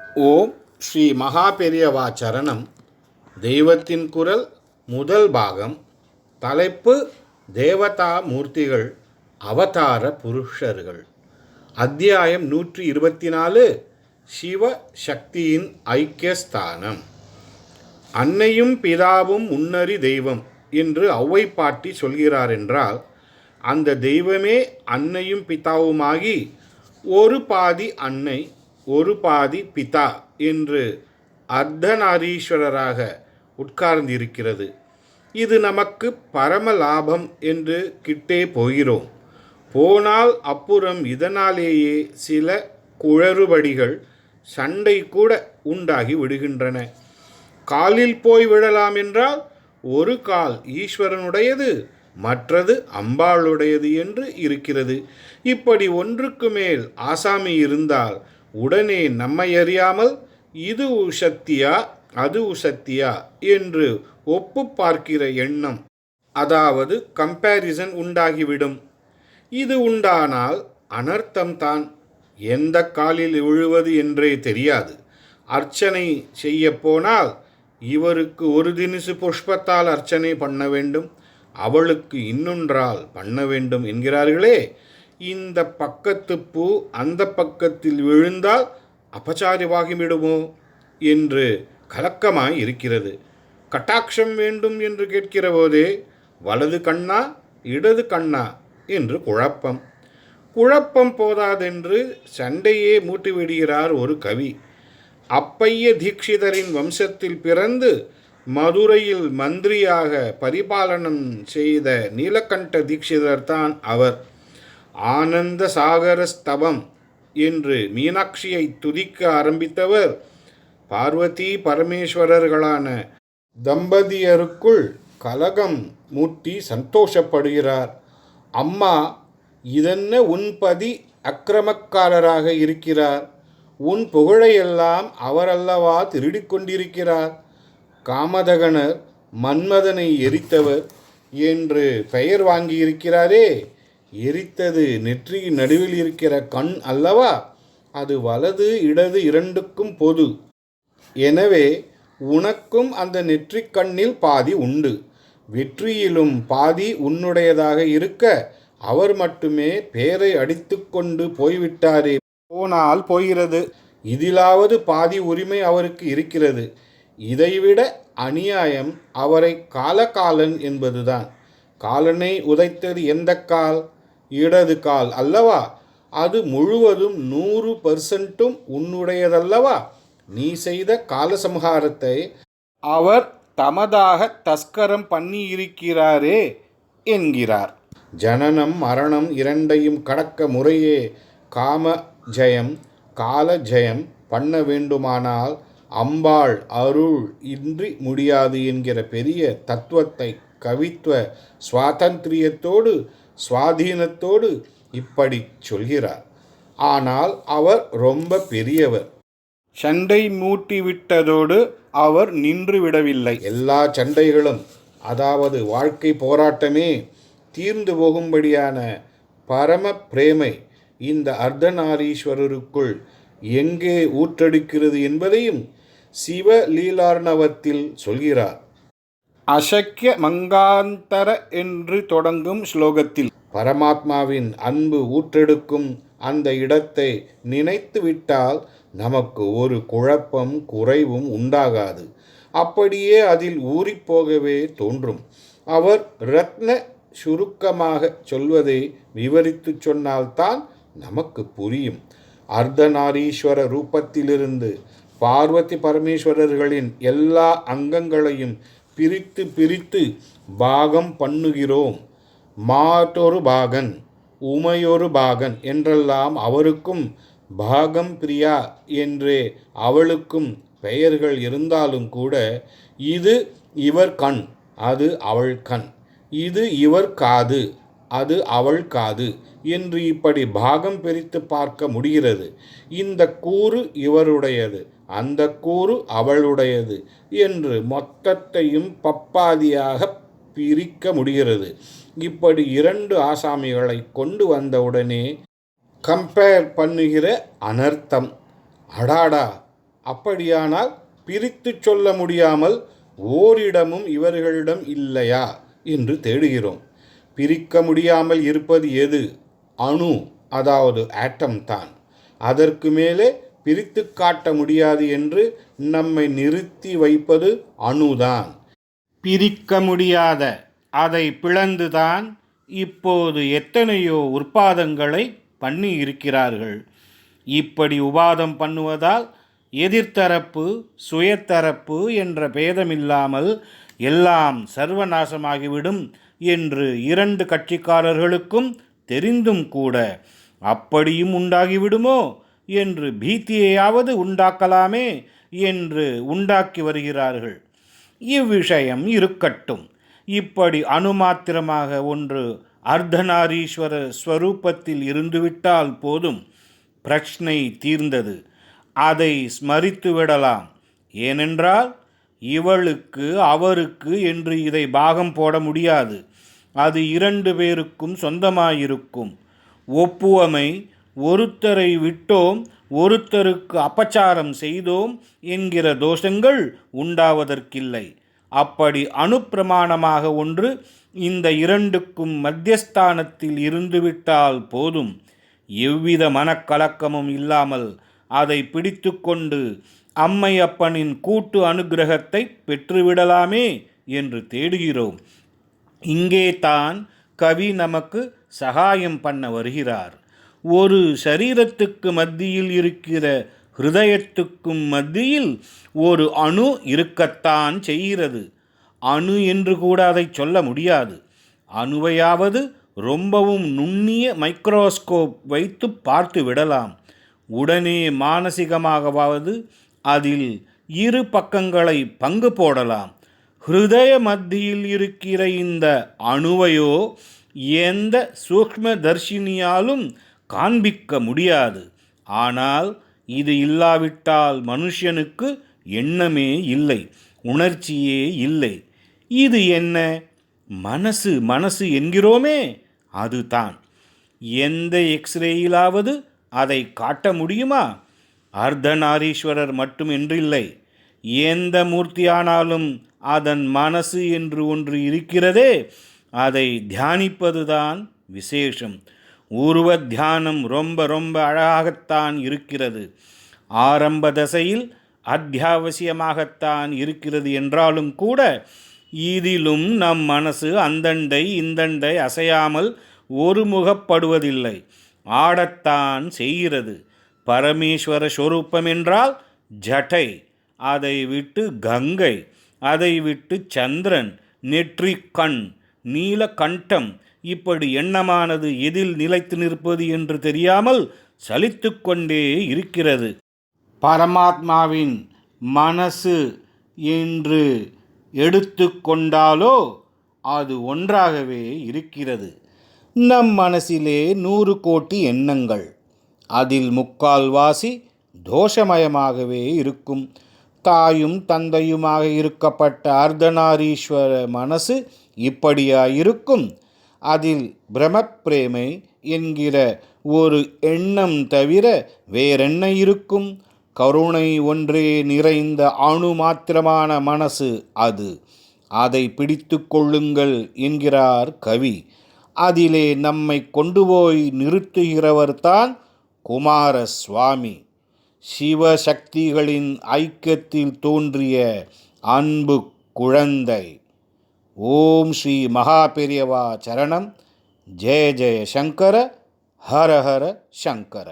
ஓம் ஸ்ரீ மகாபெரியவா சரணம். தெய்வத்தின் குரல் முதல் பாகம். தலைப்பு தேவதா மூர்த்திகள், அவதார புருஷர்கள். அத்தியாயம் 124. சிவ சக்தியின் ஐக்கியஸ்தானம். அன்னையும் பிதாவும் முன்னறி தெய்வம் என்று ஔவை பாட்டி சொல்கிறார் என்றால், அந்த தெய்வமே அன்னையும் பிதாவுமாகி ஒரு பாதி அன்னை ஒரு பாதி பிதா என்று அர்த்தநாரீஸ்வரராக உட்கார்ந்திருக்கிறது. இது நமக்கு பரம லாபம் என்று கிட்டே போகிறோம். போனால் அப்புறம் இதனாலேயே சில குளறுபடிகள், சண்டை கூட உண்டாகி விடுகின்றன. காலில் போய் விழலாம் என்றால் ஒரு கால் ஈஸ்வரனுடையது, மற்றது அம்பாளுடையது என்று இருக்கிறது. இப்படி ஒன்றுக்கு மேல் ஆசாமி இருந்தால் உடனே நம்மை அறியாமல் இது உசத்தியா அது உசத்தியா என்று ஒப்பு பார்க்கிற எண்ணம், அதாவது கம்பேரிசன் உண்டாகிவிடும். இது உண்டானால் அனர்த்தம்தான். எந்த காலில் விழுவது என்றே தெரியாது. அர்ச்சனை செய்ய போனால் இவருக்கு ஒரு தினுசு புஷ்பத்தால் அர்ச்சனை பண்ண வேண்டும், அவளுக்கு இன்னொன்றால் பண்ண வேண்டும் என்கிறார்களே. இந்த பக்கத்து பூ அந்த பக்கத்தில் விழுந்தால் அபச்சாரமாகிவிடுமோ என்று கலக்கமாய் இருக்கிறது. கட்டாட்சம் வேண்டும் என்று கேட்கிற போதே வலது கண்ணா இடது கண்ணா என்று குழப்பம் போதாதென்று சண்டையே மூட்டிவிடுகிறார் ஒரு கவி. அப்பைய தீட்சிதரின் வம்சத்தில் பிறந்து மதுரையில் மந்திரியாக பரிபாலனம் செய்த நீலகண்ட தீட்சிதர் தான் அவர். ஆனந்த சாகர ஸ்தவம் என்று மீனாட்சியை துதிக்க ஆரம்பித்தவர் பார்வதி பரமேஸ்வரர்களான தம்பதியருக்குள் கலகம் மூட்டி சந்தோஷப்படுகிறார். அம்மா, இதென்ன உன் பதி அக்கிரமக்காரராக இருக்கிறார், உன் புகழையெல்லாம் அவரல்லவா திருடிக் கொண்டிருக்கிறார். காமதகனர் மன்மதனை எரித்தவர் என்று பெயர் வாங்கியிருக்கிறாரே. எரித்தது நெற்றியின் நடுவில் இருக்கிற கண் அல்லவா? அது வலது இடது இரண்டுக்கும் பொது. எனவே உனக்கும் அந்த நெற்றிக் கண்ணில் பாதி உண்டு. வெற்றியிலும் பாதி உன்னுடையதாக இருக்க அவர் மட்டுமே பேரை அடித்து கொண்டு போய்விட்டாரே. போனால் போகிறது, இதிலாவது பாதி உரிமை அவருக்கு இருக்கிறது. இதைவிட அநியாயம் அவரை காலகாலன் என்பதுதான். காலனை உதைத்தது எந்த கால்? இடது கால் அல்லவா? அது முழுவதும் 100% உன்னுடையதல்லவா? நீ செய்த காலசம்ஹாரத்தை அவர் தமதாக தஸ்கரம் பண்ணியிருக்கிறாரே என்கிறார். ஜனனம் மரணம் இரண்டையும் கடக்க முறையே காம ஜெயம் கால ஜெயம் பண்ண வேண்டுமானால் அம்பாள் அருள் இன்றி முடியாது என்கிற பெரிய தத்துவத்தை கவித்துவ சுவாதந்திரியத்தோடு சுவாதீனத்தோடு இப்படி சொல்கிறார். ஆனால் அவர் ரொம்ப பெரியவர். சண்டை மூட்டிவிட்டதோடு அவர் நின்று விடவில்லை. எல்லா சண்டைகளும், அதாவது வாழ்க்கை போராட்டமே தீர்ந்து போகும்படியான பரம பிரேமை இந்த அர்த்தநாரீஸ்வரருக்குள் எங்கே ஊற்றெடுக்கிறது என்பதையும் சிவலீலார்ணவத்தில் சொல்கிறார். அசக்கிய மங்காந்தர என்று தொடங்கும் ஸ்லோகத்தில் பரமாத்மாவின் அன்பு ஊற்றெடுக்கும் அந்த இடத்தை நினைத்து விட்டால் நமக்கு ஒரு குழப்பம் குறைவும் உண்டாகாது. அப்படியே அதில் ஊறிப்போகவே தோன்றும். அவர் ரத்ன சுருக்கமாக சொல்வதை விவரித்து சொன்னால்தான் நமக்கு புரியும். அர்த்தநாரீஸ்வர ரூபத்திலிருந்து பார்வதி பரமேஸ்வரர்களின் எல்லா அங்கங்களையும் பிரித்து பிரித்து பாகம் பண்ணுகிறோம். மாட்டொரு பாகன் உமையொரு பாகன் என்றெல்லாம் அவருக்கும் பாகம் பிரியா என்றே அவளுக்கும் பெயர்கள் இருந்தாலும் கூட, இது இவர் கண் அது அவள் கண், இது இவர் காது அது அவள் காது என்று இப்படி பாகம் பிரித்து பார்க்க முடிகிறது. இந்த கூறு இவருடையது, அந்த கூறு அவளுடையது என்று மொத்தத்தையும் பப்பாதியாக பிரிக்க முடிகிறது. இப்படி 2 ஆசாமிகளை கொண்டு வந்தவுடனே கம்பேர் பண்ணுகிற அனர்த்தம். அடாடா, அப்படியானால் பிரித்து சொல்ல முடியாமல் ஓரிடமும் இவர்களிடம் இல்லையா என்று தேடுகிறோம். பிரிக்க முடியாமல் இருப்பது எது? அணு, அதாவது ஆட்டம் தான். அதற்கு மேலே பிரித்து காட்ட முடியாது என்று நம்மை நிறுத்தி வைப்பது அணுதான். பிரிக்க முடியாத அதை பிளந்துதான் இப்போது எத்தனையோ உற்பாதங்களை பண்ணி இருக்கிறார்கள். இப்படி உபாதம் பண்ணுவதால் எதிர்த்தரப்பு சுயத்தரப்பு என்ற பேதமில்லாமல் எல்லாம் சர்வநாசமாகிவிடும் என்று இரண்டு கட்சிக்காரர்களுக்கும் தெரிந்தும் கூட அப்படியும் உண்டாகிவிடுமோ என்று பீத்தியையாவது உண்டாக்கலாமே என்று உண்டாக்கி வருகிறார்கள். இவ்விஷயம் இருக்கட்டும். இப்படி அணுமாத்திரமாக ஒன்று அர்த்தநாரீஸ்வர ஸ்வரூபத்தில் இருந்துவிட்டால் போதும், பிரச்சனை தீர்ந்தது. அதை ஸ்மரித்து விடலாம். ஏனென்றால் இவளுக்கு அவருக்கு என்று இதை பாகம் போட முடியாது. அது இரண்டு பேருக்கும் சொந்தமாயிருக்கும். ஒப்புவமை ஒருத்தரை விட்டோம் ஒருத்தருக்கு அபச்சாரம் செய்தோம் என்கிற தோஷங்கள் உண்டாவதற்கில்லை. அப்படி அணுப்பிரமாணமாக ஒன்று இந்த இரண்டுக்கும் மத்தியஸ்தானத்தில் இருந்துவிட்டால் போதும். எவ்வித மனக்கலக்கமும் இல்லாமல் அதை பிடித்து கொண்டு அம்மையப்பனின் கூட்டு அனுகிரகத்தை பெற்றுவிடலாமே என்று தேடுகிறோம். இங்கே தான் கவி நமக்கு சகாயம் பண்ண வருகிறார். ஒரு சரீரத்துக்கு மத்தியில் இருக்கிற ஹிருதயத்துக்கும் மத்தியில் ஒரு அணு இருக்கத்தான் செய்கிறது. அணு என்று கூட அதை சொல்ல முடியாது. அணுவையாவது ரொம்பவும் நுண்ணிய மைக்ரோஸ்கோப் வைத்து பார்த்து விடலாம். உடனே மானசிகமாகவாவது அதில் இரு பக்கங்களை பங்கு போடலாம். ஹிருதய மத்தியில் இருக்கிற இந்த அணுவையோ எந்த சூக்ஷ்ம தர்ஷினியாலும் காண்பிக்க முடியாது. ஆனால் இது இல்லாவிட்டால் மனுஷனுக்கு எண்ணமே இல்லை, உணர்ச்சியே இல்லை. இது என்ன? மனசு மனசு என்கிறோமே, அதுதான். எந்த எக்ஸ்ரேயிலாவது அதை காட்ட முடியுமா? அர்த்தநாரீஸ்வரர் மட்டும் என்றில்லை, எந்த மூர்த்தியானாலும் அதன் மனசு என்று ஒன்று இருக்கிறதே, அதை தியானிப்பதுதான் விசேஷம். உருவ தியானம் ரொம்ப ரொம்ப அழகாகத்தான் இருக்கிறது. ஆரம்ப தசையில் அத்தியாவசியமாகத்தான் இருக்கிறது என்றாலும் கூட இதிலும் நம் மனசு அந்தண்டை இந்தண்டை அசையாமல் ஒருமுகப்படுவதில்லை, ஆடத்தான் செய்கிறது. பரமேஸ்வர ஸ்வரூபம் என்றால் ஜட்டை, அதை விட்டு கங்கை, அதை விட்டு சந்திரன், நெற்றிக்கண், நீலகண்டம், இப்படி எண்ணமானது எதில் நிலைத்து நிற்பது என்று தெரியாமல் சலித்து கொண்டே இருக்கிறது. பரமாத்மாவின் மனசு என்று எடுத்து கொண்டாலோ அது ஒன்றாகவே இருக்கிறது. நம் மனசிலே 100 கோடி எண்ணங்கள், அதில் 3/4 தோஷமயமாகவே இருக்கும். தாயும் தந்தையுமாக இருக்கப்பட்ட அர்த்தநாரீஸ்வர மனசு இப்படியாயிருக்கும். அதில் பிரமப்பிரேமை என்கிற ஒரு எண்ணம் தவிர வேறென்ன இருக்கும்? கருணை ஒன்றே நிறைந்த அணு மாத்திரமான மனசு அது. அதை பிடித்து கொள்ளுங்கள் என்கிறார் கவி. அதிலே நம்மை கொண்டு போய் நிறுத்துகிறவர்தான் குமாரசுவாமி. சிவசக்திகளின் ஐக்கியத்தில் தோன்றிய அன்பு குழந்தை. ஓம் ஸ்ரீ மகாபெரியவா சரணம். ஜெய ஜெய சங்கர, ஹர ஹர சங்கர.